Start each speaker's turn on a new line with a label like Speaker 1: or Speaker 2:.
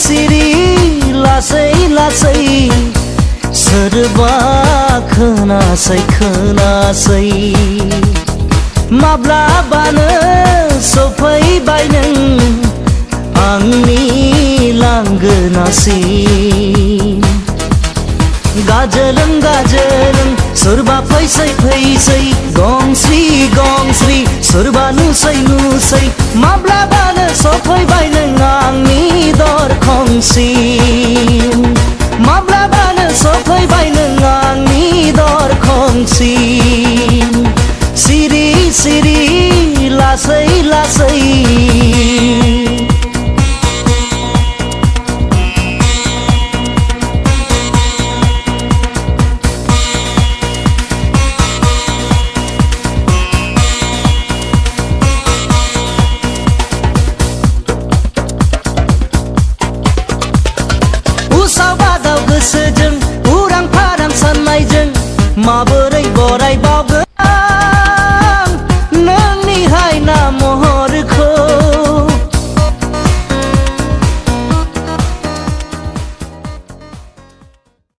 Speaker 1: सिरि लासै लासै सोरबा खोनासै खोनासै माब्लाबानो सफैबाय नों आंनि लांगोनासिम गाजोलों गाजोलों सोरबा फैसै फैसै गंस्रि गंस्रि सोरबा नुसै नुसै माब्लाबानो सफैबाय नों आंनि दरखंसिम माब्लाबानो सफैबाय नों आंनि दरखंसिम सिरि सिरि लासै लासै उसाव बादाव गोसोजों उरां फारां साननायजों माबोरै बरायबावगोन